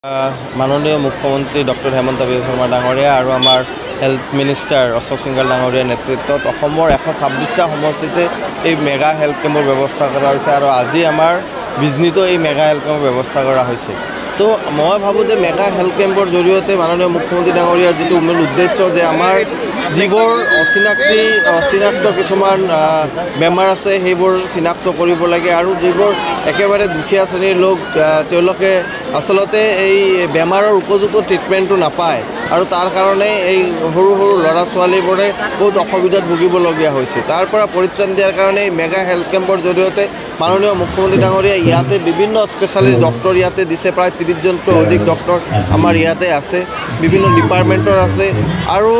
माननीय मुख्यमंत्री डॉक्टर हेमंत बिश्व शर्मा डांगरिया और आमार हेल्थ मिनिस्टार अशोक सिंघल डांगरिया नेतृत्वत 126टा समष्टिते ये मेगा हेल्थ कैम्पर व्यवस्था करा और आज आमार बिजनीतो ये मेगा हेल्थ कैम्पर व्यवस्था करा तो मैं भावो जे मेगा हेल्थ कैम्पर जरिए माननीय मुख्यमंत्री डांगरियार जी मूल उद्देश्य जे आमार जिबोर अचिनाक्त किछुमान बेमार आछे हेइबोर चिनाक्त करिब लागे आरु जिबोर एकेबारे दुखिया श्रेणीर लोक तेओलोके आसलते এই बेमाৰৰ उपयुक्त ट्रिटमेन्टটো नापाয় और तार कारणे এই সৰু সৰু ল'ৰা ছোৱালীবোৰে বহুত অসুবিধাত ভুগিবলগীয়া হৈছে তাৰ পৰা পৰিত্ৰাণ দিয়াৰ কাৰণে মেগা হেল্থ কেম্পৰ জৰিয়তে माननीय मुख्यमंत्री डांगरिया इते विभिन्न स्पेशलिस्ट डॉक्टर इते दिसे प्राय 30 जनक अधिक डॉक्टर आमार इते आछे विभिन्न डिपार्टमेंटर आछे आरु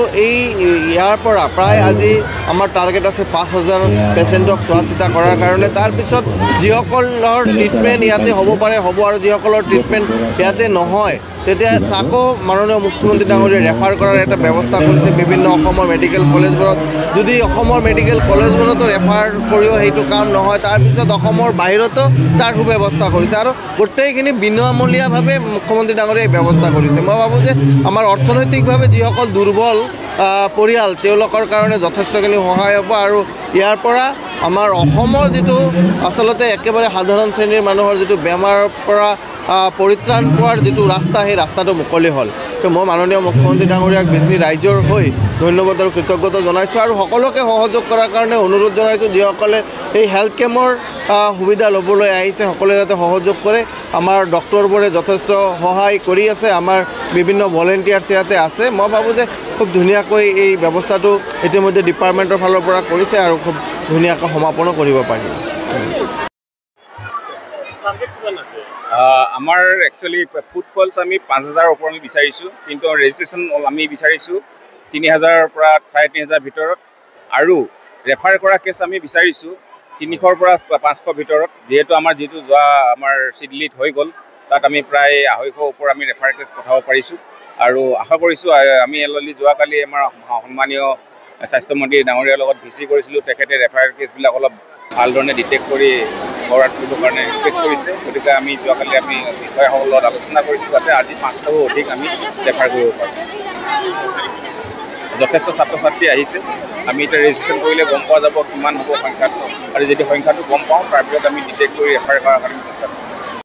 यार परा प्राय আজি आमार टार्गेट आछे 5000 पेशेंटक चोৱা चिता करार कारणे तार पिছত जिসকলৰ ट्रिटमेंट इते हब पारे हब और जिসকলৰ ट्रिटमेंट इते নহয় तेतिया ताको माननीय मुख्यमंत्री डांगरिया रेफार करार एक व्यवस्था करिছে विभिन्न मेडिकल कलेजबोरत यदि मेडिकल कलेजबोरतो रेफार करिও हेतु काम নহয় तार पिছত बाहिरतो तार सुव्यवस्था करिছে और गोटेइखिनि बिनामूलीयाभावे मुख्यमंत्री डांगरिया व्यवस्था करिছে मैं भावो जे आमार अर्थनैतिकभावे जिসকল दुर्बल परियाल तेओलोकर कारणे यथेष्टखिनि सहाय हब और यार परा आमार अहोमर जितु आसलते एकेबारे साधारण श्रेणीर मानुहर जितु बेमार परा परित्राण पार जी रास्ता সেই रास्ताটো मुकली हल तो मैं माननीय मुख्यमंत्री डांगरियाक बिजनी राइजर हो धन्यवाद और कृतज्ञता जनाइছোঁ और सकलोके सहयोग करार कारणे अनुरोध जनाइছোঁ जिসকলে এই हेल्थ कैम्पर सुविधा लबले आइছে सकलोৱে যাতে सहयोग करे आमार डॉक्टरबोरे यथेष्ट सहाय करि আছে आमार विभिन्न भलेन्टियार्स इते आछे मैं भावो जे खूब धुनियाকৈ এই ব্যৱস্থাটো ইতিমধ্যে ডিপাৰ্টমেণ্টৰ ফালৰ পৰা কৰিছে আৰু খুব ধুনিয়াকৈ সমাপন কৰিব পাৰিব आमार एक्चुअली फुटफल्स आम 5000 ऊपर आम विचारिছোঁ किन्तु रेजिस्ट्रेशन आम विचारिছোঁ 3000 পৰা 3500 ভিতৰত और रेफार करा केस आम विचारिছোঁ 300 পৰা 500 ভিতৰত जेहेतु आमार जी जो आमार सिडलित हो गल तक आम प्राय 250 ऊपर आम रेफार केस पठाब पारिছোঁ और आशा কৰিছোঁ आम एलरेडी যোৱাকালি आमार सन्मानीय स्वास्थ्यमंत्री डांगरियार লগত ভিচি কৰিছিলোঁ তেখেতে रेफार केसবিলাক अलप ভালধৰণে ডিটেক্ট কৰি কৰাৰ কাৰণে ৰিকুৱেষ্ট কৰিছে গতিকে আমি যোৱাকালি আমি বিষয়সমূহৰ লগত আলোচনা কৰিছোঁ যাতে আজি 500ৰো অধিক আমি ৰেফাৰ কৰিব পাৰোঁ যথেষ্ট ছাত্ৰ ছাত্ৰী আহিছে আমি এটা ৰেজিষ্ট্ৰেশ্যন কৰিলে গম পোৱা যাব কিমান হ'ব সংখ্যাটো আৰু যদি সংখ্যাটো গম পাওঁ তাৰ পিছত আমি ডিটেক্ট কৰি ৰেফাৰ কৰাৰ কাৰণে চেষ্টা কৰিম